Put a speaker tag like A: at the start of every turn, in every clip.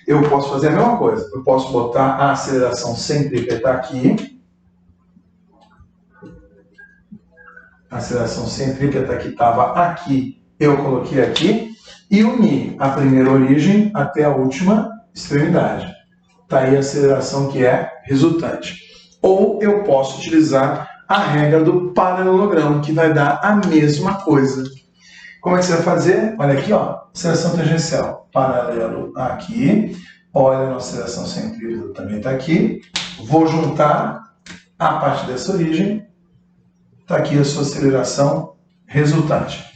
A: eu posso fazer a mesma coisa. Eu posso botar a aceleração centrípeta aqui. A aceleração centrípeta que estava aqui, eu coloquei aqui. E unir a primeira origem até a última extremidade. Está aí a aceleração que é resultante. Ou eu posso utilizar a regra do paralelogramo, que vai dar a mesma coisa. Como é que você vai fazer? Olha aqui, ó, aceleração tangencial. Paralelo aqui. Olha, a aceleração centrípeta também está aqui. Vou juntar a parte dessa origem. Está aqui a sua aceleração resultante.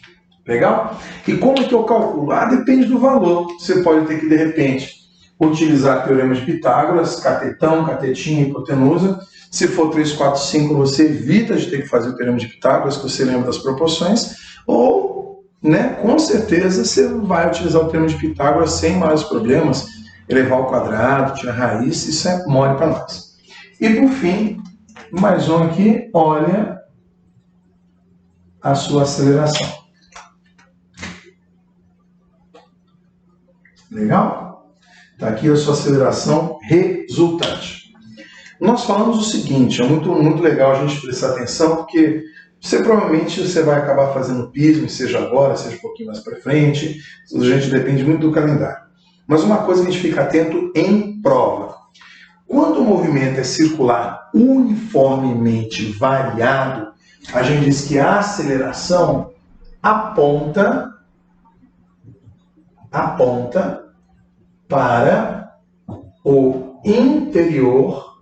A: Legal? E como é que eu calculo? Depende do valor. Você pode ter que, de repente, utilizar o teorema de Pitágoras, catetão, catetinha, hipotenusa. Se for 3, 4, 5, você evita de ter que fazer o teorema de Pitágoras, que você lembra das proporções. Ou, né, com certeza, você vai utilizar o teorema de Pitágoras sem maiores problemas. Elevar ao quadrado, tirar raiz, isso é mole para nós. E, por fim, mais um aqui. Olha a sua aceleração. Legal? Está aqui a sua aceleração resultante. Nós falamos o seguinte, é muito legal a gente prestar atenção, porque provavelmente você vai acabar fazendo pismo, seja agora, seja um pouquinho mais para frente, a gente depende muito do calendário. Mas uma coisa que a gente fica atento em prova. Quando o movimento é circular uniformemente variado, a gente diz que a aceleração aponta para o interior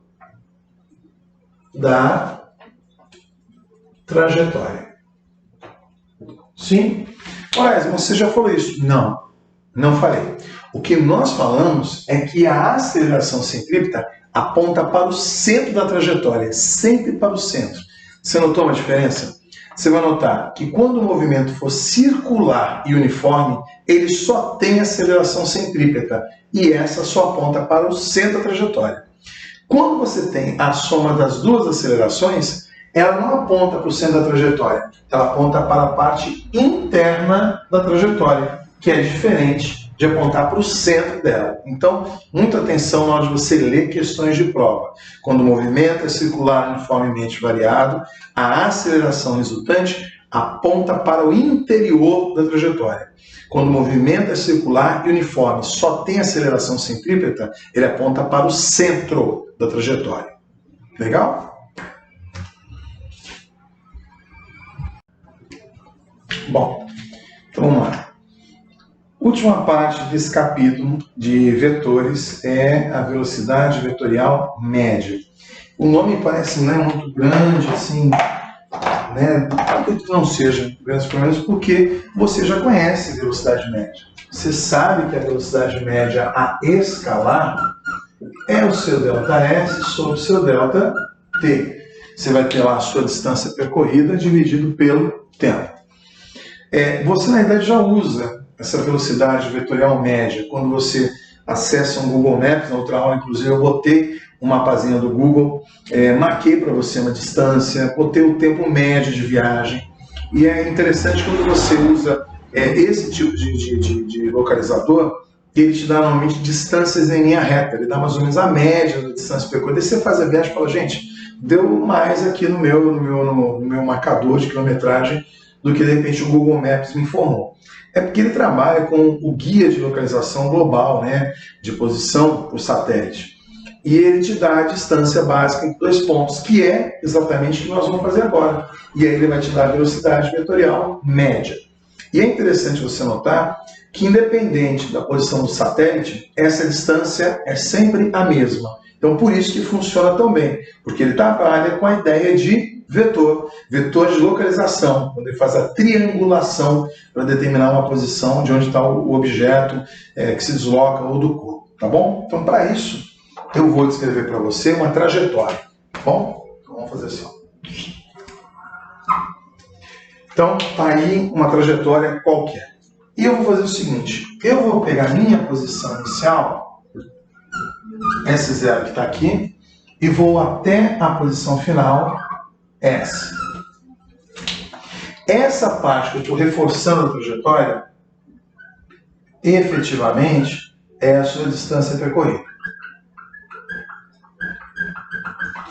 A: da trajetória. Sim? Olha, você já falou isso? Não, não falei. O que nós falamos é que a aceleração centrípeta aponta para o centro da trajetória, sempre para o centro. Você notou uma diferença? Você vai notar que quando o movimento for circular e uniforme, ele só tem aceleração centrípeta, e essa só aponta para o centro da trajetória. Quando você tem a soma das duas acelerações, ela não aponta para o centro da trajetória, ela aponta para a parte interna da trajetória, que é diferente de apontar para o centro dela. Então, muita atenção na hora de você ler questões de prova. Quando o movimento é circular uniformemente variado, a aceleração resultante aponta para o interior da trajetória. Quando o movimento é circular e uniforme, só tem aceleração centrípeta, ele aponta para o centro da trajetória. Legal? Bom, então vamos lá. Última parte desse capítulo de vetores é a velocidade vetorial média. O nome parece não é muito grande, assim, né? Acredito que não seja grandes problemas, porque você já conhece a velocidade média. Você sabe que a velocidade média a escalar é o seu ΔS sobre o seu ΔT. Você vai ter lá a sua distância percorrida dividido pelo tempo. Você, na verdade, já usa essa velocidade vetorial média quando você acessa um Google Maps. Na outra aula, inclusive, eu botei um mapazinho do Google, marquei para você uma distância, botei o tempo médio de viagem. E é interessante quando você usa esse tipo de localizador, ele te dá normalmente distâncias em linha reta, ele dá mais ou menos a média da distância percorrida. Você faz a viagem e fala, gente, deu mais aqui no meu marcador de quilometragem do que, de repente, o Google Maps me informou. É porque ele trabalha com o guia de localização global, né, de posição por satélite. E ele te dá a distância básica entre dois pontos, que é exatamente o que nós vamos fazer agora. E aí ele vai te dar a velocidade vetorial média. E é interessante você notar que, independente da posição do satélite, essa distância é sempre a mesma. Então, por isso que funciona tão bem, porque ele trabalha com a ideia de vetor de localização, quando ele faz a triangulação para determinar uma posição de onde está o objeto que se desloca ou do corpo, tá bom? Então, para isso, eu vou descrever para você uma trajetória, tá bom? Então, vamos fazer assim. Então, está aí uma trajetória qualquer. E eu vou fazer o seguinte, eu vou pegar a minha posição inicial, esse zero que está aqui, e vou até a posição final, S. Essa parte que eu estou reforçando a trajetória, efetivamente, é a sua distância percorrida.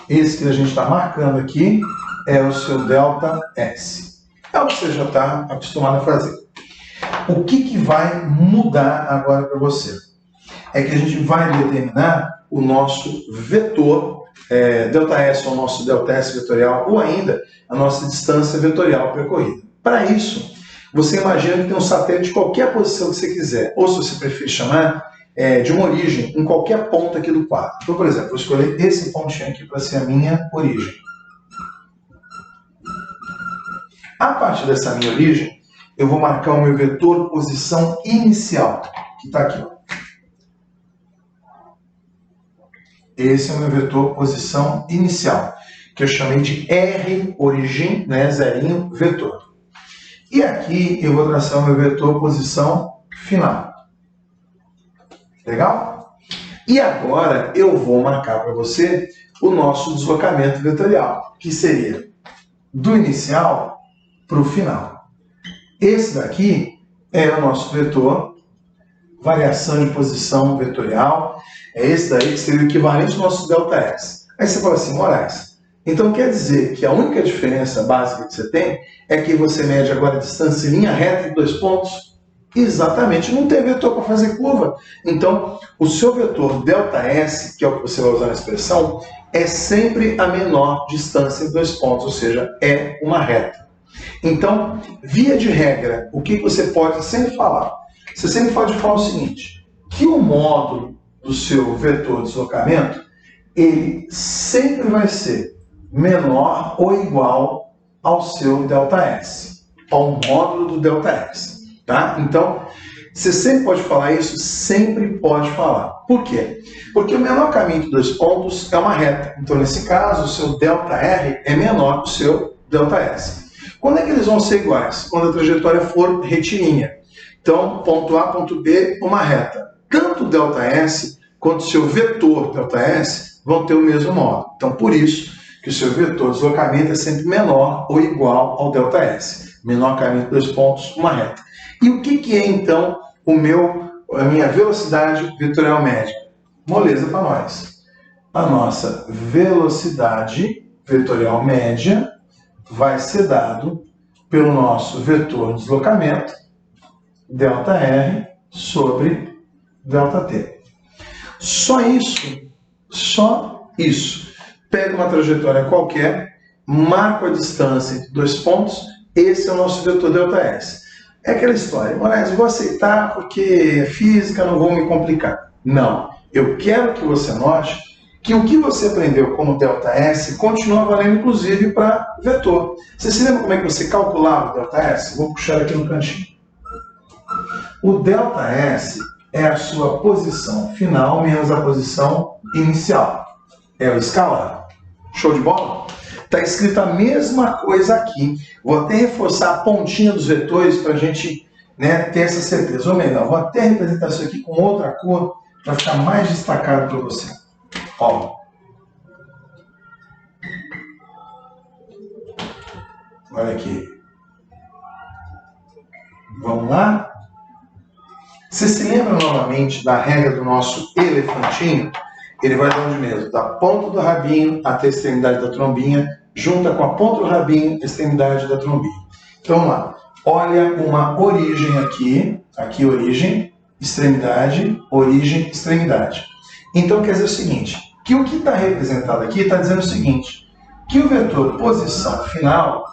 A: Esse que a gente está marcando aqui é o seu ΔS. É o que você já está acostumado a fazer. O que vai mudar agora para você? É que a gente vai determinar o nosso vetor, ΔS ou nosso ΔS vetorial, ou ainda a nossa distância vetorial percorrida. Para isso, você imagina que tem um satélite de qualquer posição que você quiser, ou se você preferir chamar, de uma origem em qualquer ponto aqui do quadro. Então, por exemplo, vou escolher esse pontinho aqui para ser a minha origem. A partir dessa minha origem, eu vou marcar o meu vetor posição inicial, que está aqui. Esse é o meu vetor posição inicial, que eu chamei de R origem, né, zerinho, vetor. E aqui eu vou traçar o meu vetor posição final. Legal? E agora eu vou marcar para você o nosso deslocamento vetorial, que seria do inicial para o final. Esse daqui é o nosso vetor, variação de posição vetorial. É esse daí que seria o equivalente ao nosso ΔS. Aí você fala assim, Moraes, então quer dizer que a única diferença básica que você tem é que você mede agora a distância em linha reta de 2 pontos? Exatamente, não tem vetor para fazer curva. Então, o seu vetor ΔS, que é o que você vai usar na expressão, é sempre a menor distância em 2 pontos, ou seja, é uma reta. Então, via de regra, o que você pode sempre falar? Você sempre pode falar o seguinte, que o módulo do seu vetor de deslocamento, ele sempre vai ser menor ou igual ao seu ΔS, ao módulo do ΔS. Tá? Então, você sempre pode falar isso, sempre pode falar. Por quê? Porque o menor caminho de 2 pontos é uma reta. Então, nesse caso, o seu ΔR é menor que o seu ΔS. Quando é que eles vão ser iguais? Quando a trajetória for retilínea. Então, ponto A, ponto B, uma reta. Tanto o ΔS quanto o seu vetor ΔS vão ter o mesmo módulo. Então, por isso que o seu vetor de deslocamento é sempre menor ou igual ao ΔS. Menor caminho de 2 pontos, uma reta. E o que é, então, a minha velocidade vetorial média? Moleza para nós. A nossa velocidade vetorial média vai ser dado pelo nosso vetor de deslocamento, ΔR sobre ΔT. Só isso. Pega uma trajetória qualquer, marco a distância entre 2 pontos, esse é o nosso vetor ΔS. É aquela história, Moraes, eu vou aceitar porque é física, não vou me complicar. Não, eu quero que você note que o que você aprendeu como ΔS continua valendo inclusive para vetor. Você se lembra como é que você calculava o ΔS? Vou puxar aqui no cantinho. O ΔS é a sua posição final menos a posição inicial. É o escalar. Show de bola? Está escrito a mesma coisa aqui. Vou até reforçar a pontinha dos vetores para a gente, ter essa certeza. Ou melhor, vou até representar isso aqui com outra cor para ficar mais destacado para você. Ó. Olha aqui. Vamos lá? Você se lembra novamente da regra do nosso elefantinho? Ele vai de onde mesmo? Da ponta do rabinho até a extremidade da trombinha, junta com a ponta do rabinho, a extremidade da trombinha. Então, vamos lá. Olha uma origem aqui. Aqui, origem, extremidade, origem, extremidade. Então, quer dizer o seguinte, que o que está representado aqui está dizendo o seguinte, que o vetor posição final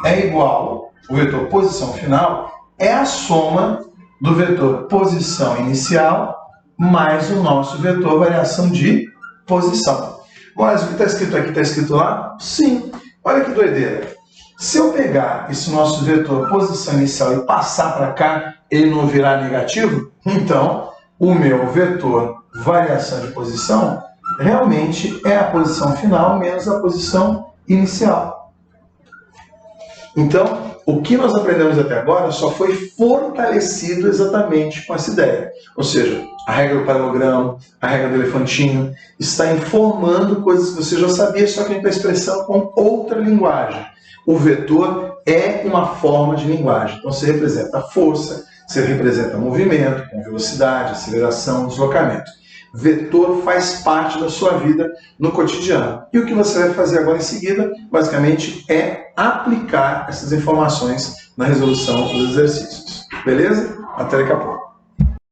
A: é igual, o vetor posição final é a soma do vetor posição inicial mais o nosso vetor variação de posição. Mas o que está escrito aqui está escrito lá? Sim. Olha que doideira. Se eu pegar esse nosso vetor posição inicial e passar para cá, ele não virar negativo, então o meu vetor variação de posição realmente é a posição final menos a posição inicial. Então, o que nós aprendemos até agora só foi fortalecido exatamente com essa ideia. Ou seja, a regra do paralelogramo, a regra do elefantinho, está informando coisas que você já sabia, só que a gente está expressando com outra linguagem. O vetor é uma forma de linguagem. Então você representa força, você representa movimento, com velocidade, aceleração, deslocamento. Vetor faz parte da sua vida no cotidiano. E o que você vai fazer agora em seguida, basicamente, é aplicar essas informações na resolução dos exercícios. Beleza? Até daqui a pouco.